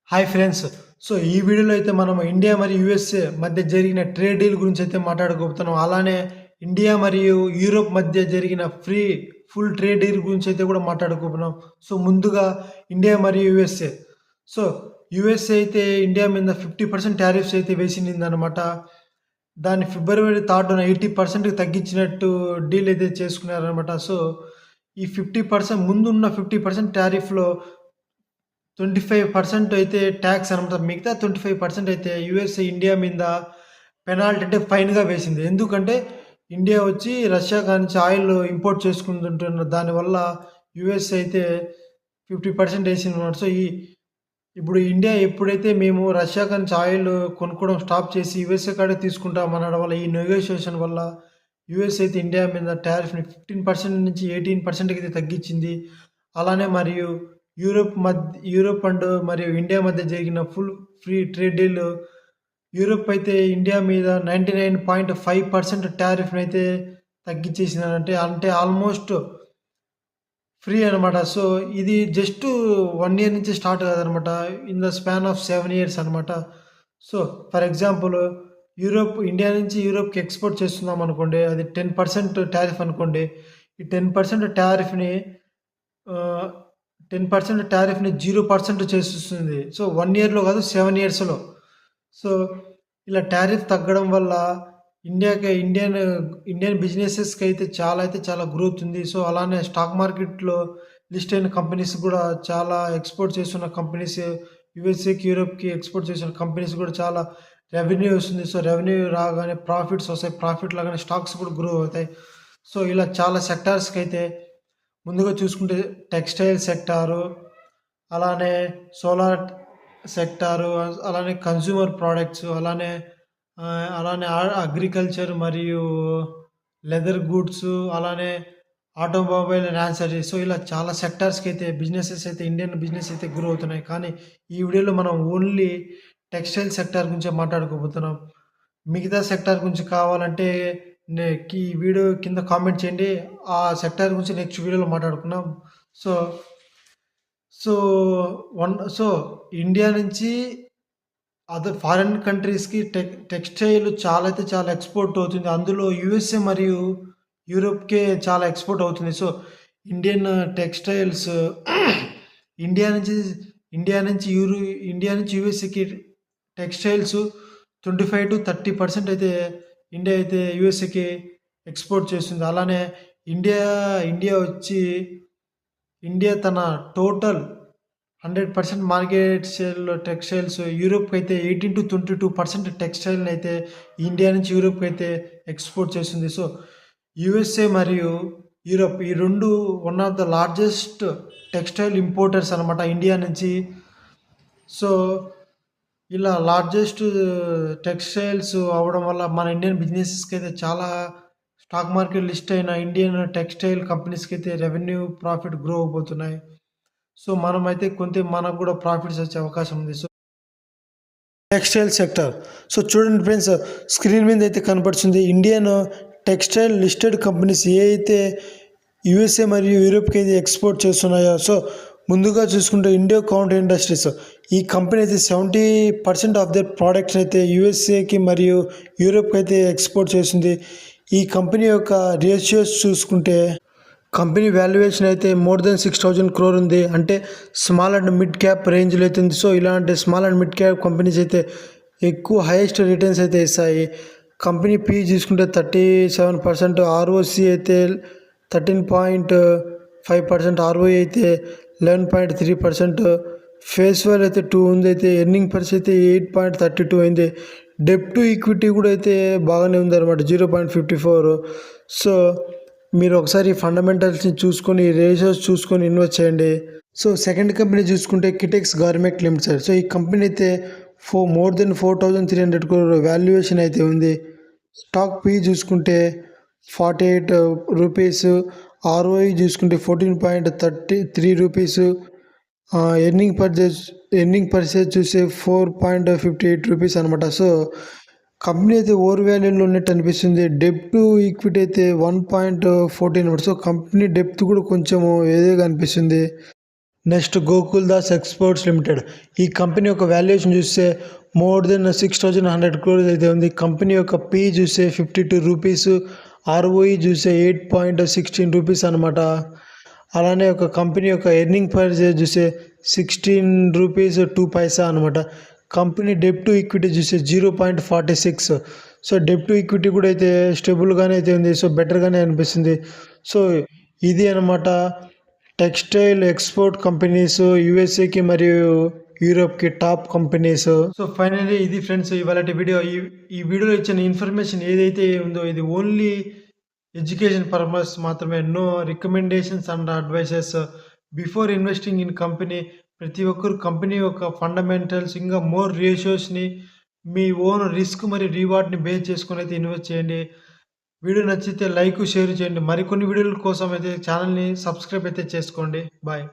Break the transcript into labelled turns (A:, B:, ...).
A: Hi friends. So, ఈ వీడియోలో అయితే మనం ఇండియా మరియు యూఎస్ఏ మధ్య జరిగిన ట్రేడ్ డీల్ గురించి అయితే మాట్లాడుకోబోతున్నాం. అలానే ఇండియా మరియు యూరోప్ మధ్య జరిగిన ఫుల్ ట్రేడ్ డీల్ గురించి అయితే కూడా మాట్లాడుకోబోతున్నాం. సో, ముందుగా ఇండియా మరియు యూఎస్ఏ. సో, యూఎస్ఏ అయితే ఇండియా మీద 50% టారిఫ్స్ అయితే వేసిందనమాట. దాన్ని ఫిబ్రవరి 3న 80%కి తగ్గించినట్టు డీల్ అయితే చేసుకున్నారనమాట. సో, ఈ 50% ముందున్న 50% టారిఫ్‌లో 25% అయితే ట్యాక్స్ అనమాట. మిగతా 25% అయితే యూఎస్ఏ ఇండియా మీద పెనాల్టీ అంటే ఫైన్‌గా వేసింది. ఎందుకంటే ఇండియా వచ్చి రష్యా కానించి ఆయిల్ ఇంపోర్ట్ చేసుకుంటుంటున్న దానివల్ల యూఎస్ఏ అయితే 50% ఏసిందనమాట. సో, ఇప్పుడు ఇండియా ఎప్పుడైతే మేము రష్యా కానించి ఆయిల్ కొనుక్కోవడం స్టాప్ చేసి యూఎస్ఏ కాడే తీసుకుంటాం అనడం వల్ల, ఈ నెగోషియేషన్ వల్ల యూఎస్ అయితే ఇండియా మీద టారిఫ్‌ని 15% నుంచి 18%కి అయితే తగ్గించింది. అలానే మరియు యూరోప్ అండ్ మరియు ఇండియా మధ్య జరిగిన full free trade deal Europe అయితే ఇండియా మీద 99.5% టారిఫ్‌నైతే తగ్గించేసిందనంటే. అంటే ఆల్మోస్ట్ ఫ్రీ అనమాట. సో, ఇది జస్ట్ 1 ఇయర్ నుంచి స్టార్ట్ కాదనమాట. In the span of 7 years అనమాట. సో, ఫర్ ఎగ్జాంపుల్ ఇండియా నుంచి యూరోప్‌కి ఎక్స్‌పోర్ట్ చేస్తున్నాం అనుకోండి. అది 10% టారిఫ్ అనుకోండి. ఈ 10% టారిఫ్‌ని ఆహ్, 10% టారిఫ్‌ని 0% చేసేస్తుంది. సో, 1 ఇయర్‌లో కాదు 7 ఇయర్స్‌లో. సో, ఇలా టారిఫ్ తగ్గడం వల్ల ఇండియన్ ఇండియన్ బిజినెసెస్‌కి అయితే చాలా గ్రోత్ ఉంది. సో, అలానే స్టాక్ మార్కెట్‌లో లిస్ట్ అయిన కంపెనీస్ కూడా చాలా ఎక్స్‌పోర్ట్ చేస్తున్న కంపెనీస్ యూఎస్ఏకి, యూరోప్‌కి ఎక్స్‌పోర్ట్ చేసిన కంపెనీస్ కూడా చాలా రెవెన్యూ వస్తుంది. సో, రెవెన్యూ రాగానే ప్రాఫిట్స్ వస్తాయి. ప్రాఫిట్ లాగానే స్టాక్స్ కూడా గ్రో అవుతాయి. సో, ఇలా చాలా సెక్టార్స్‌కైతే ముందుగా చూసుకుంటే టెక్స్టైల్ సెక్టారు, అలానే సోలార్ సెక్టారు, అలానే కన్స్యూమర్ ప్రొడక్ట్స్, అలానే అగ్రికల్చర్ మరియు లెదర్ గూడ్స్, అలానే ఆటోమొబైల్ అండ్ యాన్సరీస్. సో, ఇలా చాలా సెక్టార్స్‌కి అయితే బిజినెసెస్ అయితే ఇండియన్ బిజినెస్ అయితే గ్రో అవుతున్నాయి. కానీ ఈ వీడియోలో మనం ఓన్లీ టెక్స్టైల్ సెక్టార్ గురించే మాట్లాడుకోబోతున్నాం. మిగతా సెక్టార్ గురించి కావాలంటే ఈ వీడియో కింద కామెంట్ చేయండి. ఆ సెక్టార్ గురించి నెక్స్ట్ వీడియోలో మాట్లాడుకుందాం. సో, సో, సో ఇండియా నుంచి అదర్ ఫారిన్ కంట్రీస్‌కి టెక్స్‌టైల్ చాలా ఎక్స్‌పోర్ట్ అవుతుంది. అందులో యూఎస్ఏ మరియు యూరోప్‌కే చాలా ఎక్స్‌పోర్ట్ అవుతుంది. సో, ఇండియన్ టెక్స్‌టైల్స్ ఇండియా నుంచి ఇండియా నుంచి యూరో ఇండియా నుంచి యూఎస్ఏకి టెక్స్‌టైల్స్ 25-30% అయితే ఇండియా అయితే యూఎస్ఏకి ఎక్స్‌పోర్ట్ చేస్తుంది. అలానే ఇండియా ఇండియా వచ్చి ఇండియా తన టోటల్ 100% మార్కెట్ షేర్‌లో టెక్స్‌టైల్స్ యూరోప్‌కైతే 18-22% టెక్స్‌టైల్‌నైతే ఇండియా నుంచి యూరోప్‌కైతే ఎక్స్‌పోర్ట్ చేస్తుంది. సో, యూఎస్ఏ మరియు యూరోప్ ఈ 2 one of the largest textile importers అనమాట ఇండియా నుంచి. సో, ఇలా లార్జెస్ట్ టెక్స్‌టైల్స్ అవ్వడం వల్ల మన ఇండియన్ బిజినెసెస్‌కైతే చాలా స్టాక్ మార్కెట్ లిస్ట్ అయిన ఇండియన్ టెక్స్‌టైల్ కంపెనీస్‌కైతే రెవెన్యూ, ప్రాఫిట్ గ్రో అవ్వబోతున్నాయి. సో, మనమైతే మనకు కూడా ప్రాఫిట్స్ వచ్చే అవకాశం ఉంది. So, textile sector. సో, చూడండి ఫ్రెండ్స్, స్క్రీన్ మీద అయితే కనపడుతుంది. ఇండియన్ టెక్స్టైల్ లిస్టెడ్ కంపెనీస్ ఏ అయితే యూఎస్ఏ మరియు యూరోప్‌కి అయితే ఎక్స్‌పోర్ట్ చేస్తున్నాయో. సో, ముందుగా చూసుకుంటే ఇండియో కౌంట్ ఇండస్ట్రీస్. ఈ కంపెనీ అయితే 70% ఆఫ్ దర్ ప్రొడక్ట్స్ అయితే యూఎస్ఏకి మరియు యూరోప్‌కి అయితే ఎక్స్‌పోర్ట్ చేస్తుంది. ఈ కంపెనీ యొక్క రేషియోస్ చూసుకుంటే కంపెనీ వాల్యుయేషన్ అయితే మోర్ దెన్ 6,000 crore ఉంది. అంటే స్మాల్ అండ్ మిడ్ క్యాప్ రేంజ్‌లో అయితే ఉంది. సో, ఇలాంటి small and mid cap companies అయితే ఎక్కువ హైయెస్ట్ రిటర్న్స్ అయితే ఇస్తాయి. కంపెనీ పీఈ చూసుకుంటే 37%, ఆర్ఓసి అయితే 13.5%, ఆర్ఓఈ అయితే 11.3%, ఫేస్ వాల్యూ అయితే 2 ఉంది. అయితే ఎర్నింగ్ పర్ అయితే 8.32 అయింది. డెట్ టు ఈక్విటీ కూడా అయితే బాగానే ఉందన్నమాట, 0.54. సో, మీరు ఒకసారి ఫండమెంటల్స్ని చూసుకొని, రేషియోస్ చూసుకొని ఇన్వెస్ట్ చేయండి. సో, సెకండ్ కంపెనీ చూసుకుంటే కిటెక్స్ గార్మెంట్ లిమిటెడ్. సో, ఈ కంపెనీ అయితే మోర్ దెన్ 4,300 crore వాల్యుయేషన్ అయితే ఉంది. స్టాక్ పీ చూసుకుంటే 48 రూపీస్, ఆర్ఓఈ చూసుకుంటే 14.33 రూపీస్, ఎర్నింగ్ పర్ షేర్ చూస్తే 4.58 రూపీస్ అనమాట. సో, కంపెనీ అయితే ఓవర్ వాల్యూలో ఉన్నట్టు అనిపిస్తుంది. డెప్ట్ టు ఈక్విటీ అయితే 1.14 అనమాట. సో, కంపెనీ డెప్త్ కూడా కొంచెము ఏదేగా అనిపిస్తుంది. Next Gokul Das exports limited. ఈ కంపెనీ యొక్క వాల్యుయేషన్ చూస్తే మోర్ దెన్ 6,100 crores అయితే ఉంది. కంపెనీ యొక్క పీ చూస్తే 52 రూపీస్, ఆర్ఓఈ చూస్తే 8.16 రూపీస్ అనమాట. అలానే ఒక కంపెనీ యొక్క ఎర్నింగ్ పర్ షేర్ చూస్తే 16 రూపీస్ 2 పైసా అనమాట. కంపెనీ డెప్ టు ఈక్విటీ చూస్తే 0.46. సో డెప్ టు ఈక్విటీ కూడా అయితే స్టేబుల్గానే అయితే ఉంది. సో బెటర్గానే అనిపిస్తుంది. సో ఇది అనమాట టెక్స్టైల్ ఎక్స్పోర్ట్ కంపెనీస్ యూఎస్ఏకి మరియు యూరోప్కి టాప్ కంపెనీస్. సో ఫైనల్లీ ఇది ఫ్రెండ్స్ ఇవాళ వీడియో. ఈ వీడియోలో ఇచ్చిన ఇన్ఫర్మేషన్ ఏదైతే ఉందో ఇది ఓన్లీ ఎడ్యుకేషన్ పర్పస్ మాత్రమే. No recommendations and advices before investing in company. ప్రతి ఒక్కరు కంపెనీ యొక్క ఫండమెంటల్స్ ఇంకా మోర్ రేషియోస్ని మీ ఓన్ రిస్క్ మరియు రివార్డ్ని బేస్ చేసుకొని అయితే ఇన్వెస్ట్ చేయండి. వీడియో నచ్చితే లైక్ షేర్ చేయండి. మరికొన్ని వీడియోల కోసం అయితే ఛానల్ని సబ్స్క్రైబ్ అయితే చేసుకోండి. బాయ్.